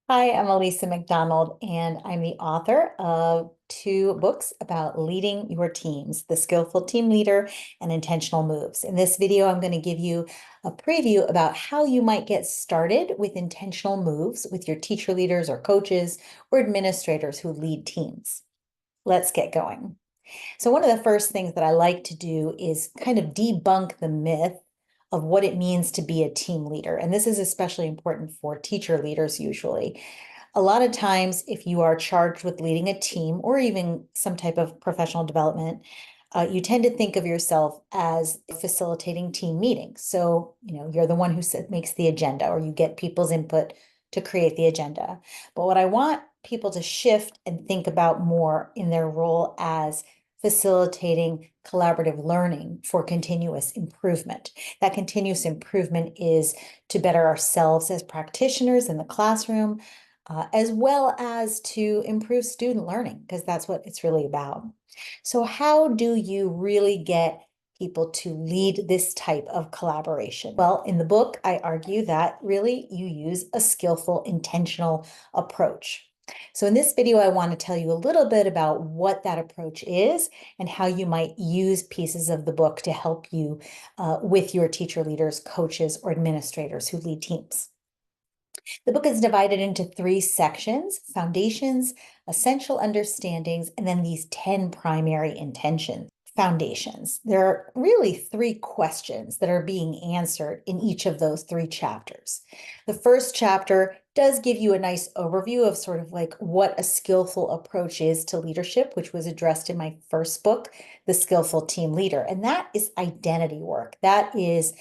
Hi, I'm Elisa MacDonald, and I'm the author of two books about leading your teams, The Skillful Team Leader and Intentional Moves. In this video, I'm going to give you a preview about how you might get started with intentional moves with your teacher leaders or coaches or administrators who lead teams. Let's get going. So one of the first things that I like to do is kind of debunk the myth of what it means to be a team leader. And this is especially important for teacher leaders usually. A lot of times, if you are charged with leading a team or even some type of professional development, you tend to think of yourself as facilitating team meetings. So, you're the one who makes the agenda or you get people's input to create the agenda. But what I want people to shift and think about more in their role as facilitating collaborative learning for continuous improvement. That continuous improvement is to better ourselves as practitioners in the classroom, as well as to improve student learning, because that's what it's really about. So how do you really get people to lead this type of collaboration? Well, in the book, I argue that really you use a skillful, intentional approach. So in this video, I want to tell you a little bit about what that approach is and how you might use pieces of the book to help you with your teacher leaders, coaches, or administrators who lead teams. The book is divided into three sections: foundations, essential understandings, and then these 10 primary intentions. Foundations. There are really three questions that are being answered in each of those three chapters. The first chapter does give you a nice overview of sort of like what a skillful approach is to leadership, which was addressed in my first book, The Skillful Team Leader. And that is identity work. That is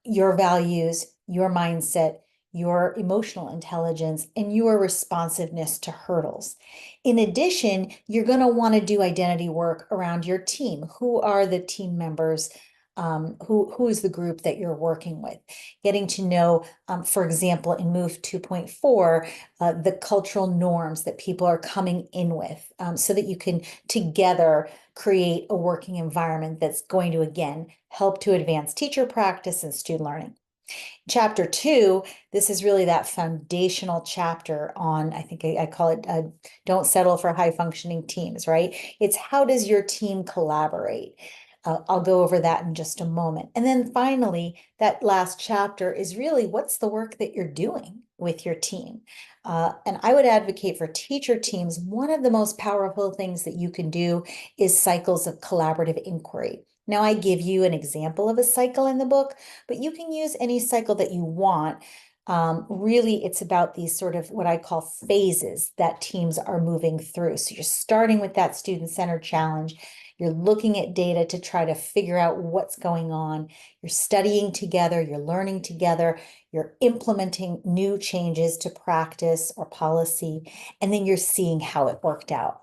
your values, your mindset, your emotional intelligence, and your responsiveness to hurdles. In addition, you're going to want to do identity work around your team. Who are the team members? Who's the group that you're working with? Getting to know, for example, in Move 2.4, the cultural norms that people are coming in with, so that you can together create a working environment that's going to, again, help to advance teacher practice and student learning. Chapter 2, this is really that foundational chapter on, I think I call it don't settle for high functioning teams, right? It's how does your team collaborate? I'll go over that in just a moment. And then finally, that last chapter is really what's the work that you're doing with your team. And I would advocate for teacher teams, one of the most powerful things that you can do is cycles of collaborative inquiry. Now, I give you an example of a cycle in the book, but you can use any cycle that you want. Really, it's about these sort of what I call phases that teams are moving through. So you're starting with that student-centered challenge. You're looking at data to try to figure out what's going on. You're studying together, you're learning together, you're implementing new changes to practice or policy, and then you're seeing how it worked out.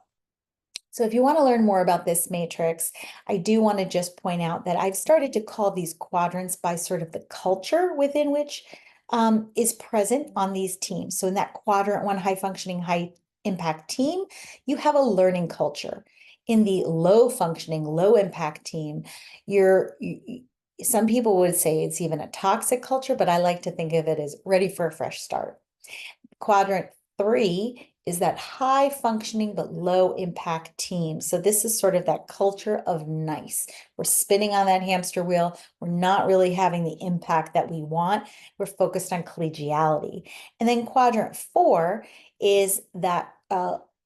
So if you want to learn more about this matrix, I do want to just point out that I've started to call these quadrants by sort of the culture within which is present on these teams. So in that quadrant one, high functioning, high impact team, you have a learning culture. In the low functioning, low impact team, some people would say it's even a toxic culture, but I like to think of it as ready for a fresh start. Quadrant 3 is that high functioning but low impact team. So this is sort of that culture of nice. We're spinning on that hamster wheel. We're not really having the impact that we want. We're focused on collegiality. And then quadrant 4 is that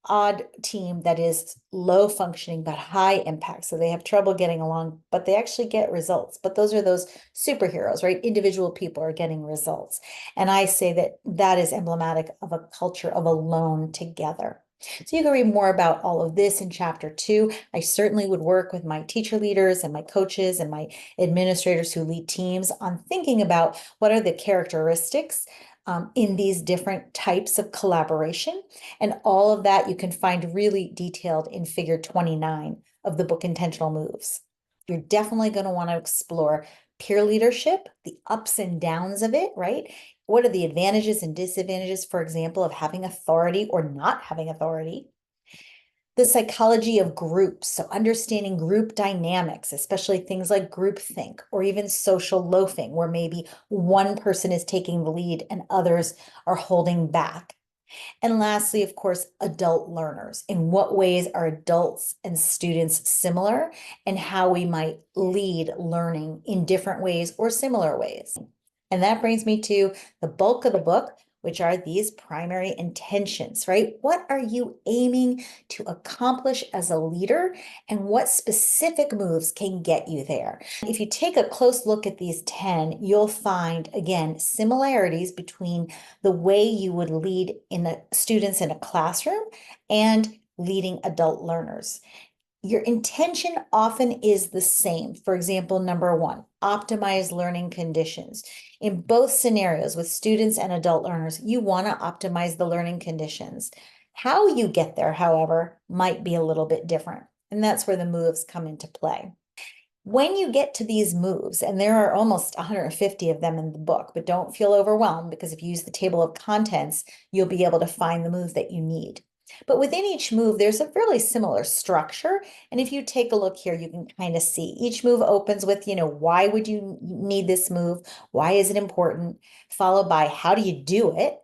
odd team that is low functioning but high impact. So they have trouble getting along, but they actually get results. But those are those superheroes, right? Individual people are getting results. And I say that that is emblematic of a culture of alone together. So you can read more about all of this in chapter 2. I certainly would work with my teacher leaders and my coaches and my administrators who lead teams on thinking about what are the characteristics in these different types of collaboration. And all of that you can find really detailed in figure 29 of the book Intentional Moves. You're definitely going to want to explore peer leadership, the ups and downs of it, right? What are the advantages and disadvantages, for example, of having authority or not having authority? The psychology of groups, so understanding group dynamics, especially things like groupthink or even social loafing, where maybe one person is taking the lead and others are holding back. And lastly, of course, adult learners. In what ways are adults and students similar, and how we might lead learning in different ways or similar ways. And that brings me to the bulk of the book, which are these primary intentions, right? What are you aiming to accomplish as a leader, and what specific moves can get you there? If you take a close look at these 10, you'll find, again, similarities between the way you would lead students in a classroom and leading adult learners. Your intention often is the same. For example, number one, optimize learning conditions. In both scenarios with students and adult learners, you want to optimize the learning conditions. How you get there, however, might be a little bit different. And that's where the moves come into play. When you get to these moves, and there are almost 150 of them in the book, but don't feel overwhelmed, because if you use the table of contents, you'll be able to find the move that you need. But within each move, there's a fairly similar structure. And if you take a look here, you can kind of see each move opens with, why would you need this move? Why is it important? Followed by, how do you do it?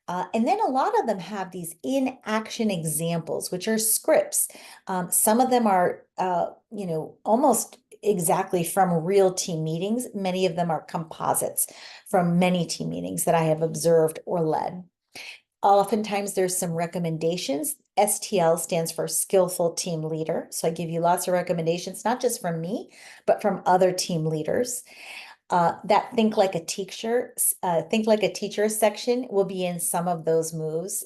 And then a lot of them have these in-action examples, which are scripts. Some of them are, almost exactly from real team meetings. Many of them are composites from many team meetings that I have observed or led. Oftentimes there's some recommendations. STL stands for Skillful Team Leader. So I give you lots of recommendations, not just from me, but from other team leaders. That think like a teacher section will be in some of those moves.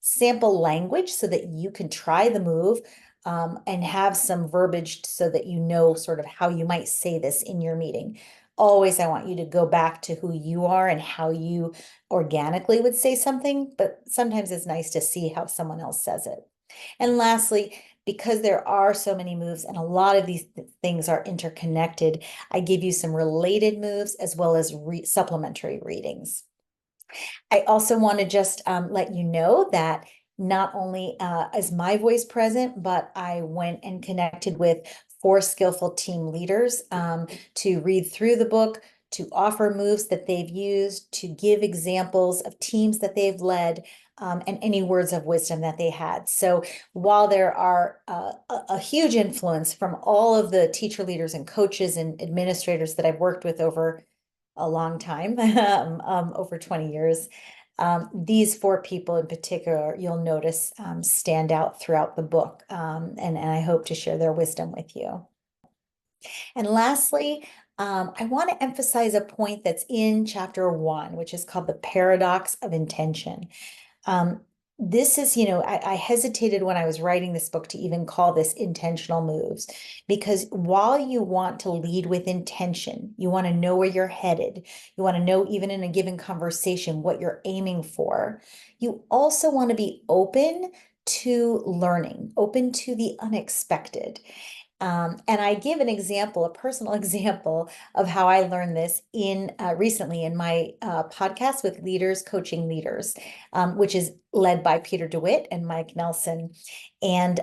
Sample language so that you can try the move, and have some verbiage so that you know sort of how you might say this in your meeting. Always, I want you to go back to who you are and how you organically would say something, but sometimes it's nice to see how someone else says it. And lastly, because there are so many moves and a lot of these things are interconnected, I give you some related moves as well as supplementary readings. I also want to just let you know that not only is my voice present, but I went and connected with 4 skillful team leaders to read through the book, to offer moves that they've used, to give examples of teams that they've led, and any words of wisdom that they had. So while there are a huge influence from all of the teacher leaders and coaches and administrators that I've worked with over a long time, over 20 years, these 4 people in particular, you'll notice stand out throughout the book, and I hope to share their wisdom with you. And lastly, I want to emphasize a point that's in chapter 1, which is called the paradox of intention. This is, I hesitated when I was writing this book to even call this intentional moves, because while you want to lead with intention, you want to know where you're headed, you want to know, even in a given conversation, what you're aiming for, you also want to be open to learning, open to the unexpected. And I give an example, a personal example of how I learned this recently in my podcast with Leaders Coaching Leaders, which is led by Peter DeWitt and Mike Nelson. And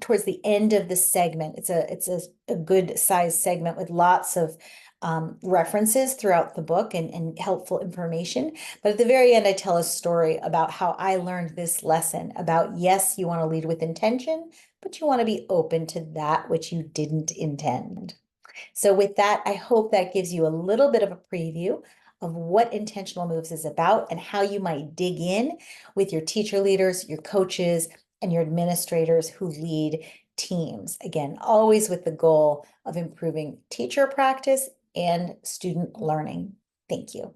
towards the end of the segment, it's a good sized segment with lots of references throughout the book and helpful information. But at the very end, I tell a story about how I learned this lesson about, yes, you want to lead with intention, but you want to be open to that which you didn't intend. So with that, I hope that gives you a little bit of a preview of what intentional moves is about and how you might dig in with your teacher leaders, your coaches, and your administrators who lead teams. Again, always with the goal of improving teacher practice and student learning. Thank you.